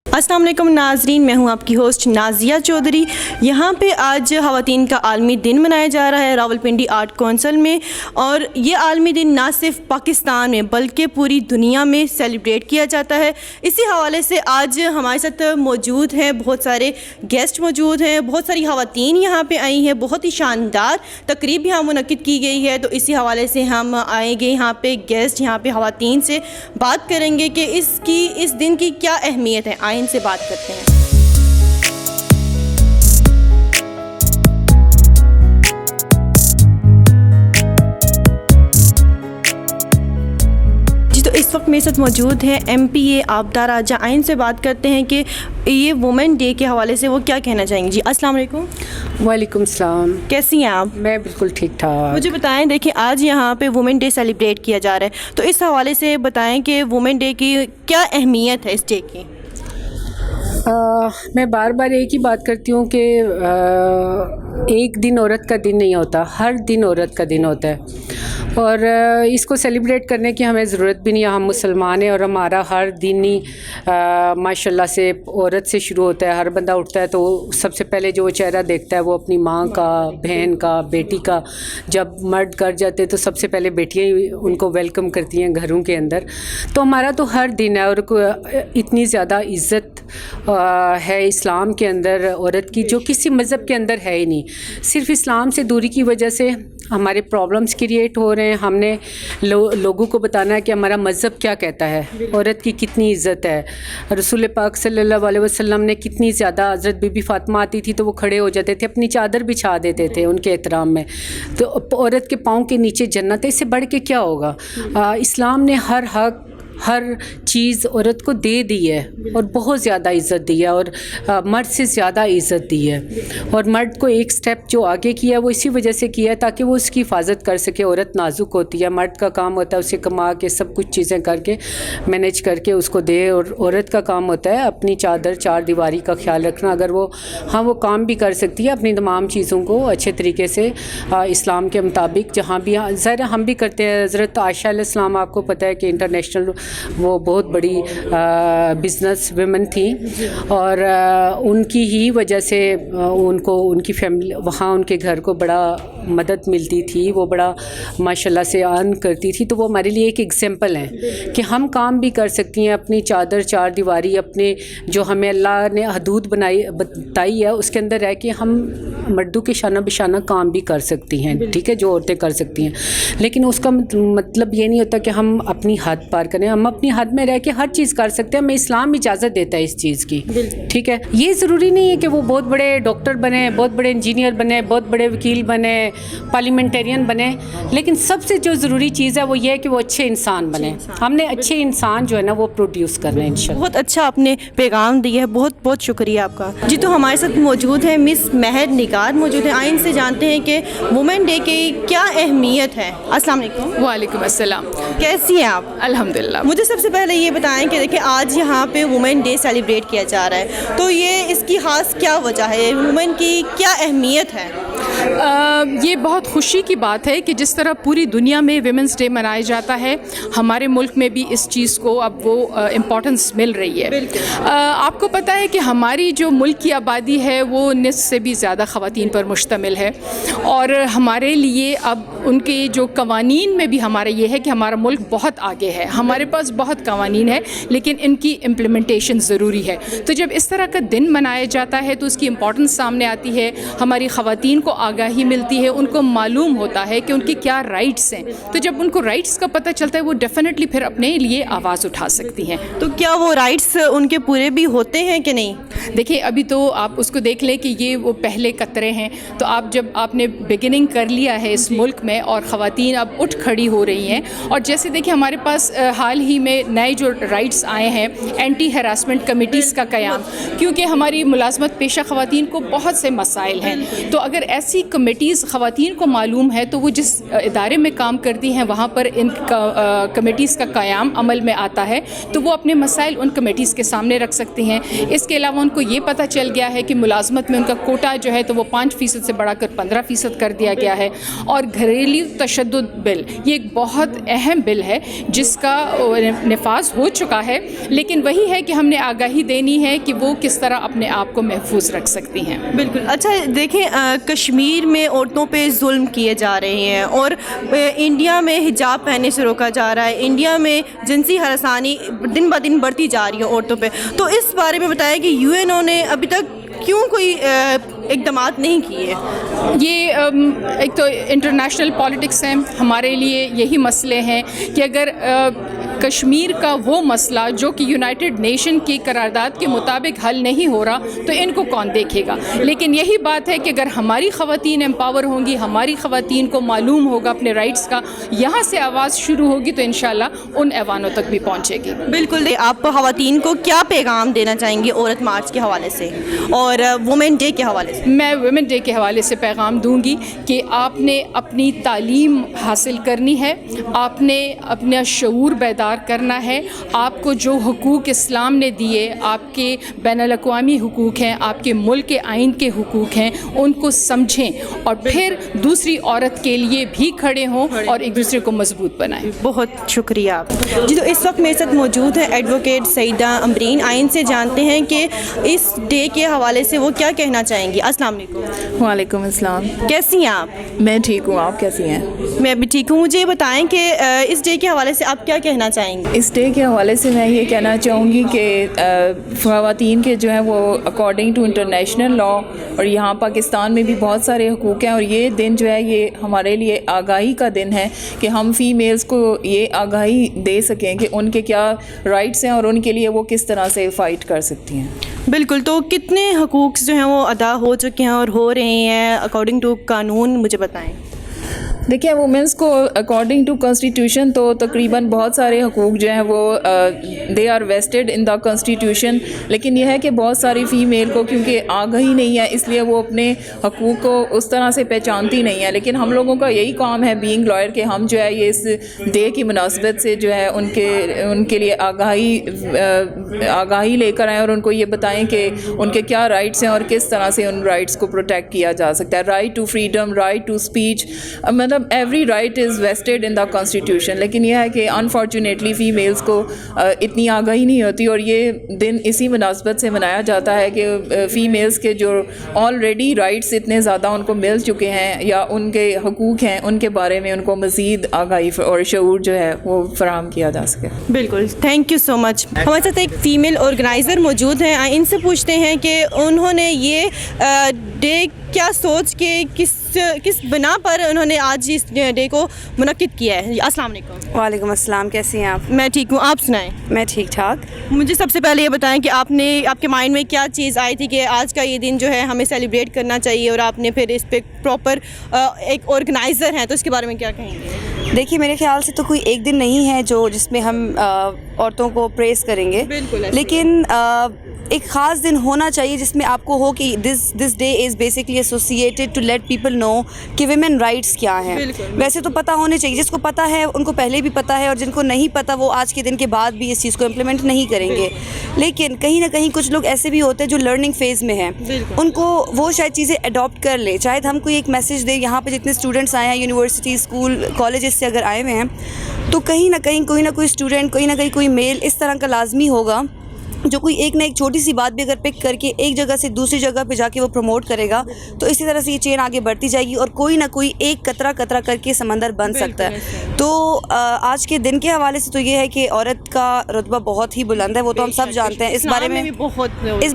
अस्सलाम वालेकुम नाज़रीन, मैं हूं आपकी होस्ट नाज़िया चौधरी। यहाँ पे आज ख़वातीन का आलमी दिन मनाया जा रहा है रावलपिंडी आर्ट कौंसिल में, और ये आलमी दिन ना सिर्फ पाकिस्तान में बल्कि पूरी दुनिया में सेलिब्रेट किया जाता है। इसी हवाले से आज हमारे साथ मौजूद हैं, बहुत सारे गेस्ट मौजूद हैं, बहुत सारी ख़वातीन यहाँ पे आई हैं, बहुत ही शानदार तकरीब यहाँ मुनक्किद की गई है। तो इसी हवाले से हम आएंगे यहाँ पे गेस्ट, यहाँ पे ख़वातीन से बात करेंगे कि इस दिन की क्या अहमियत है। आए इनसे बात करते हैं। जी, तो इस वक्त मेरे साथ मौजूद हैं MPA आबदा राजा। आइन से बात करते हैं कि ये वुमेन डे के हवाले से वो क्या कहना चाहेंगे। जी अस्सलाम वालेकुम। वालेकुम सलाम। कैसी हैं आप? मैं बिल्कुल ठीक ठाक। मुझे बताएं, देखिए आज यहाँ पे वुमेन डे सेलिब्रेट किया जा रहा है, तो इस हवाले से बताएं कि वुमेन डे की क्या अहमियत है इस डे की। मैं बार बार एक ही बात करती हूँ कि एक दिन औरत का दिन नहीं होता, हर दिन औरत का दिन होता है, और इसको सेलिब्रेट करने की हमें ज़रूरत भी नहीं है। हम मुसलमान हैं और हमारा हर दिन ही माशाल्लाह से औरत से शुरू होता है। हर बंदा उठता है तो सबसे पहले जो चेहरा देखता है वो अपनी माँ का, बहन का, बेटी का। जब मर्द घर जाते हैं तो सबसे पहले बेटियाँ ही उनको वेलकम करती हैं घरों के अंदर। तो हमारा तो हर दिन है, और इतनी ज़्यादा इज़्ज़त है इस्लाम के अंदर औरत की, जो किसी मज़हब के अंदर है ही नहीं। सिर्फ इस्लाम से दूरी की वजह से हमारे प्रॉब्लम्स क्रिएट हो रहे हैं। हमने लोगों को बताना है कि हमारा मज़हब क्या कहता है, औरत की कितनी इज़्ज़त है। रसूल पाक सल्लल्लाहु अलैहि वसल्लम ने कितनी ज़्यादा, हज़रत बीबी फ़ातिमा आती थी तो वो खड़े हो जाते थे, अपनी चादर बिछा देते थे उनके एहतराम में। तो औरत के पाँव के नीचे जन्नत है, इससे बढ़ के क्या होगा। इस्लाम ने हर हक, हर चीज़ औरत को दे दी है, और बहुत ज़्यादा इज़्ज़त दी है, और मर्द से ज़्यादा इज़्ज़त दी है। और मर्द को एक स्टेप जो आगे किया वो इसी वजह से किया है ताकि वो उसकी हिफाजत कर सके। औरत नाजुक होती है, मर्द का काम होता है उसे कमा के सब कुछ चीज़ें करके मैनेज करके उसको दे, और औरत का काम होता है अपनी चादर चार दीवारी का ख्याल रखना। अगर वो वो काम भी कर सकती है अपनी तमाम चीज़ों को अच्छे तरीके से इस्लाम के मुताबिक, जहाँ भी ज़रा हम भी करते हैं। हज़रत आयशा अलैहिस्सलाम, आपको पता है कि इंटरनेशनल वो बहुत बड़ी बिज़नेस वुमेन थी, और उनकी ही वजह से उनको, उनकी फैमिली, वहाँ उनके घर को बड़ा मदद मिलती थी, वो बड़ा माशाल्लाह से अर्न करती थी। तो वो हमारे लिए एक एग्जांपल है कि हम काम भी कर सकती हैं अपनी चादर चार दीवारी, अपने जो हमें अल्लाह ने हदूद बताई है उसके अंदर रह के हम मर्दों के शाना बिशाना काम भी कर सकती हैं, ठीक है, जो औरतें कर सकती हैं। लेकिन उसका मतलब ये नहीं होता कि हम अपनी हद पार करें। हम अपनी हद में रह के हर चीज़ कर सकते हैं, हमें इस्लाम इजाज़त देता है इस चीज़ की, ठीक है। ये ज़रूरी नहीं है कि वो बहुत बड़े डॉक्टर बने, बहुत बड़े इंजीनियर बने, बहुत बड़े वकील बने, पार्लियामेंटेरियन बने, लेकिन सबसे जो ज़रूरी चीज़ है वो ये है कि वो अच्छे इंसान बने। हमने अच्छे इंसान जो है ना वो प्रोड्यूस करना है इंशाल्लाह। बहुत अच्छा आपने पैगाम दिया है, बहुत बहुत शुक्रिया आपका। जी, तो हमारे साथ मौजूद है मिस महर निगार मौजूद है। आइन से जानते हैं कि वुमेन डे की क्या अहमियत है। अस्सलाम वालेकुम। वालेकुम अस्सलाम। कैसी हैं आप? अल्हम्दुलिल्लाह। मुझे सबसे पहले ये बताएं कि देखिए आज यहाँ पे वुमेन डे सेलिब्रेट किया जा रहा है, तो ये इसकी खास क्या वजह है, वुमेन की क्या अहमियत है? ये बहुत खुशी की बात है कि जिस तरह पूरी दुनिया में विमेंस डे मनाया जाता है, हमारे मुल्क में भी इस चीज़ को अब वो इम्पोर्टेंस मिल रही है। आपको पता है कि हमारी जो मुल्क की आबादी है वो निस्फ से भी ज़्यादा ख़वातीन पर मुश्तमिल है, और हमारे लिए अब उनके जो कवानीन में भी हमारा ये है कि हमारा मुल्क बहुत आगे है, हमारे पास बहुत कवानीन है, लेकिन इनकी इम्प्लीमेंटेशन ज़रूरी है। तो जब इस तरह का दिन मनाया जाता है तो उसकी इम्पोर्टेंस सामने आती है, हमारी ख़वातीन को आगाही मिलती है, उनको मालूम होता है कि उनके क्या राइट्स हैं। तो जब उनको राइट्स का पता चलता है वो डेफिनेटली फिर अपने लिए आवाज़ उठा सकती हैं। तो क्या वो राइट्स उनके पूरे भी होते हैं कि नहीं? देखिए, अभी तो आप उसको देख लें कि ये वो पहले कतरे हैं। तो आप जब आपने बिगिनिंग कर लिया है इस मुल्क में और ख़वातीन अब उठ खड़ी हो रही हैं, और जैसे देखिए हमारे पास हाल ही में नए जो राइट्स आए हैं, एंटी हरासमेंट कमिटीज़ का क़याम, क्योंकि हमारी मुलाजमत पेशा ख़वातीन को बहुत से मसाइल हैं। तो अगर ऐसी कमिटीज़ ख़वातीन को मालूम है तो वो जिस इदारे में काम करती हैं वहाँ पर इन कमिटीज़ का क़याम अमल में आता है, तो वो अपने मसाइल उन कमिटीज़ के सामने रख सकती हैं। इसके अलावा उनको کو یہ پتہ چل گیا ہے کہ ملازمت میں ان کا کوٹا جو ہے تو وہ 5% سے بڑھا کر 15% کر دیا گیا ہے. اور گھریلو تشدد بل یہ ایک بہت اہم بل ہے جس کا نفاذ ہو چکا ہے, لیکن وہی ہے کہ ہم نے آگاہی دینی ہے کہ وہ کس طرح اپنے آپ کو محفوظ رکھ سکتی ہیں. بالکل. اچھا دیکھیں, کشمیر میں عورتوں پہ ظلم کیے جا رہے ہیں اور انڈیا میں حجاب پہننے سے روکا جا رہا ہے, انڈیا میں جنسی ہراسانی دن بدن بڑھتی جا رہی ہے عورتوں پہ, تو اس بارے میں بتایا کہ یو این او نے ابھی تک کیوں کوئی اقدامات نہیں کیے؟ یہ ایک تو انٹرنیشنل پالیٹکس ہیں, ہمارے لیے یہی مسئلے ہیں کہ اگر کشمیر کا وہ مسئلہ جو کہ یونائٹڈ نیشن کی قرارداد کے مطابق حل نہیں ہو رہا تو ان کو کون دیکھے گا. لیکن یہی بات ہے کہ اگر ہماری خواتین امپاور ہوں گی, ہماری خواتین کو معلوم ہوگا اپنے رائٹس کا, یہاں سے آواز شروع ہوگی تو انشاءاللہ ان ایوانوں تک بھی پہنچے گی. بالکل. آپ خواتین کو کیا پیغام دینا چاہیں گے عورت مارچ کے حوالے سے اور وومن ڈے کے حوالے سے؟ میں ویمن ڈے کے حوالے سے پیغام دوں گی کہ آپ نے اپنی تعلیم حاصل کرنی ہے, آپ نے اپنا شعور بیدار کرنا ہے, آپ کو جو حقوق اسلام نے دیے, آپ کے بین الاقوامی حقوق ہیں, آپ کے ملک کے آئین کے حقوق ہیں, ان کو سمجھیں اور پھر دوسری عورت کے لیے بھی کھڑے ہوں اور ایک دوسرے کو مضبوط بنائیں. بہت شکریہ آپ. جی, تو اس وقت میرے ساتھ موجود ہیں ایڈوکیٹ سعیدہ امبرین. آئین سے جانتے ہیں کہ اس ڈے کے حوالے سے وہ کیا کہنا چاہیں گی. السلام علیکم. وعلیکم السلام. کیسی ہیں آپ؟ میں ٹھیک ہوں, آپ کیسی ہیں؟ میں بھی ٹھیک ہوں. مجھے یہ بتائیں کہ اس ڈے کے حوالے سے آپ کیا کہنا چاہیں گے؟ اس ڈے کے حوالے سے میں یہ کہنا چاہوں گی کہ خواتین کے جو ہیں وہ اکارڈنگ ٹو انٹرنیشنل لا اور یہاں پاکستان میں بھی بہت سارے حقوق ہیں, اور یہ دن جو ہے یہ ہمارے لیے آگاہی کا دن ہے کہ ہم فیمیلز کو یہ آگاہی دے سکیں کہ ان کے کیا رائٹس ہیں اور ان کے لیے وہ کس طرح سے فائٹ کر سکتی ہیں. بالکل. تو کتنے حقوق جو ہیں وہ ادا ہو چکے ہیں اور ہو رہے ہیں اکارڈنگ ٹو قانون, مجھے بتائیں. دیکھیں, وومنس کو اکارڈنگ ٹو کانسٹیٹیوشن تو تقریباً بہت سارے حقوق جو ہیں وہ they are vested in the constitution, لیکن یہ ہے کہ بہت ساری فیمیل کو کیونکہ آگاہی نہیں ہے اس لیے وہ اپنے حقوق کو اس طرح سے پہچانتی نہیں ہے. لیکن ہم لوگوں کا یہی کام ہے بینگ لائر کہ ہم جو ہے یہ اس ڈے کی مناسبت سے جو ہے ان کے لیے آگاہی لے کر آئیں اور ان کو یہ بتائیں کہ ان کے کیا رائٹس ہیں اور کس طرح سے ان رائٹس کو پروٹیکٹ کیا جا سکتا ہے. Right to freedom, right to speech, مطلب every right is vested in the constitution. لیکن یہ ہے کہ انفارچونیٹلی فیمیلز کو اتنی آگاہی نہیں ہوتی, اور یہ دن اسی مناسبت سے منایا جاتا ہے کہ فیمیلز کے جو آلریڈی رائٹس اتنے زیادہ ان کو مل چکے ہیں یا ان کے حقوق ہیں ان کے بارے میں ان کو مزید آگاہی اور شعور جو ہے وہ فراہم کیا جا سکے. بالکل, تھینک یو سو مچ. ہمارے ساتھ ایک فیمیل آرگنائزر موجود ہیں, ان سے پوچھتے ہیں کہ انہوں نے یہ ڈے کیا سوچ کے کس بنا پر انہوں نے آج اس ڈے کو منعقد کیا ہے. السلام علیکم. وعلیکم السلام. کیسی ہیں آپ؟ میں ٹھیک ہوں, آپ سنائیں. میں ٹھیک ٹھاک. مجھے سب سے پہلے یہ بتائیں کہ آپ کے مائنڈ میں کیا چیز آئی تھی کہ آج کا یہ دن جو ہے ہمیں سیلیبریٹ کرنا چاہیے, اور آپ نے پھر اس پہ پراپر ایک آرگنائزر ہیں تو اس کے بارے میں کیا کہیں گے؟ دیکھیے, میرے خیال سے تو کوئی ایک دن نہیں ہے جس میں ہم عورتوں کو پریز کریں گے, لیکن ایک خاص دن ہونا چاہیے جس میں آپ کو ہو کہ this day is basically associated to let people know کہ ویمن رائٹس کیا ہیں. ویسے تو پتہ ہونے چاہیے, جس کو پتہ ہے ان کو پہلے بھی پتہ ہے, اور جن کو نہیں پتہ وہ آج کے دن کے بعد بھی اس چیز کو امپلیمنٹ نہیں کریں گے. لیکن کہیں نہ کہیں کچھ لوگ ایسے بھی ہوتے ہیں جو لرننگ فیز میں ہیں, ان کو وہ شاید چیزیں اڈاپٹ کر لیں. شاید ہم کوئی ایک میسیج دیں, یہاں پہ جتنے اسٹوڈنٹس آئے ہیں یونیورسٹی, اسکول, کالجز سے اگر آئے ہوئے ہیں, تو کہیں نہ کہیں کوئی نہ کوئی اسٹوڈنٹ, کوئی نہ کوئی میل اس طرح کا لازمی ہوگا جو کوئی ایک نہ ایک چھوٹی سی بات بھی اگر پک کر کے ایک جگہ سے دوسری جگہ پہ جا کے وہ پروموٹ کرے گا, تو اسی طرح سے یہ چین آگے بڑھتی جائے گی اور کوئی نہ کوئی ایک قطرہ کر کے سمندر بن سکتا ہے. تو آج کے دن کے حوالے سے تو یہ ہے کہ عورت کا رتبہ بہت ہی بلند ہے, وہ تو ہم سب جانتے ہیں. اس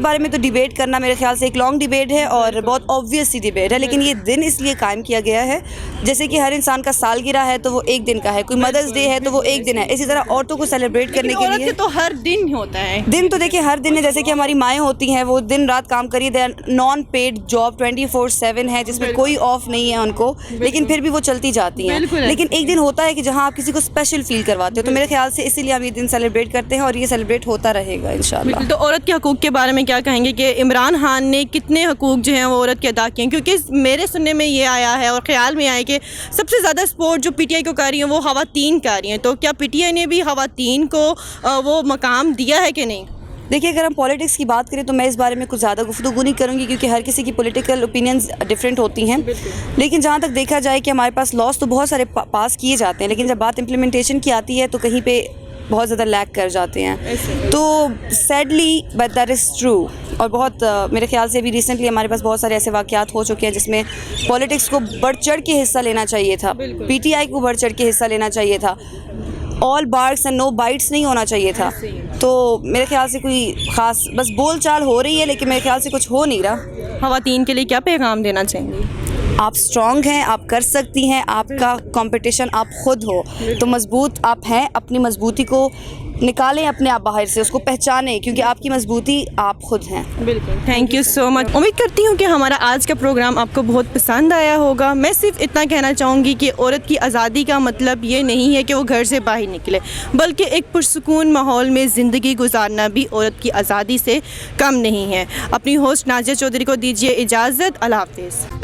بارے میں تو ڈیبیٹ کرنا میرے خیال سے ایک لانگ ڈیبیٹ ہے اور بہت آبویس سی ڈیبیٹ ہے. لیکن یہ دن اس لیے قائم کیا گیا ہے جیسے کہ ہر انسان کا سالگرہ ہے تو وہ ایک دن کا ہے, کوئی مدرس ڈے ہے تو وہ ایک دن ہے, اسی طرح عورتوں کو سیلیبریٹ کرنے کے لیے تو ہر دن ہوتا ہے. دن تو دیکھیں ہر دن ہے, جیسے کہ ہماری مائیں ہوتی ہیں وہ دن رات کام کری, نان پیڈ جاب 24/7 ہے جس میں کوئی آف نہیں ہے ان کو, لیکن پھر بھی وہ چلتی جاتی ہیں. لیکن ایک دن ہوتا ہے کہ جہاں آپ کسی کو اسپیشل فیل کرواتے ہو, تو میرے خیال سے اسی لیے ہم یہ دن سیلیبریٹ کرتے ہیں اور یہ سیلیبریٹ ہوتا رہے گا انشاءاللہ. تو عورت کے حقوق کے بارے میں کیا کہیں گے کہ عمران خان نے کتنے حقوق جو ہیں وہ عورت کے ادا کیے ہیں؟ کیونکہ میرے سننے میں یہ آیا ہے اور خیال میں آیا کہ سب سے زیادہ سپورٹ جو پی ٹی آئی کو کر رہی ہیں وہ خواتین کر رہی ہیں, تو کیا پی ٹی آئی نے بھی خواتین کو وہ مقام دیا ہے کہ نہیں؟ देखिए, अगर हम पॉलिटिक्स की बात करें तो मैं इस बारे में कुछ ज़्यादा गुफ्तगू नहीं करूँगी, क्योंकि हर किसी की पॉलिटिकल ओपिनियंस डिफरेंट होती हैं। लेकिन जहाँ तक देखा जाए कि हमारे पास लॉज तो बहुत सारे पास किए जाते हैं, लेकिन जब बात इम्प्लीमेंटेशन की आती है तो कहीं पे बहुत ज़्यादा लैग कर जाते हैं। तो sadly but that is true. और बहुत मेरे ख्याल से अभी रिसेंटली हमारे पास बहुत सारे ऐसे वाक़यात हो चुके हैं जिसमें पॉलिटिक्स को बढ़ चढ़ के हिस्सा लेना चाहिए था, PTI को बढ़ चढ़ के हिस्सा लेना चाहिए था, all barks and no bites नहीं होना चाहिए था। तो मेरे ख्याल से कोई ख़ास बस बोल चाल हो रही है, लेकिन मेरे ख्याल से कुछ हो नहीं रहा। ख़वातीन के लिए क्या पैगाम देना चाहेंगी? आप स्ट्रॉन्ग हैं, आप कर सकती हैं, आपका कंपटीशन आप खुद हो, तो मजबूत आप हैं। अपनी मजबूती को निकालें अपने आप बाहर से, उसको पहचानें, क्योंकि आपकी मजबूती आप खुद हैं। बिल्कुल, थैंक यू सो मच। उम्मीद करती हूँ कि हमारा आज का प्रोग्राम आपको बहुत पसंद आया होगा। मैं सिर्फ इतना कहना चाहूँगी कि औरत की आज़ादी का मतलब ये नहीं है कि वो घर से बाहर निकले, बल्कि एक पुरसुकून माहौल में ज़िंदगी गुजारना भी औरत की आज़ादी से कम नहीं है। अपनी होस्ट नाज़िया चौधरी को दीजिए इजाज़त। अल्लाह हाफ़िज़।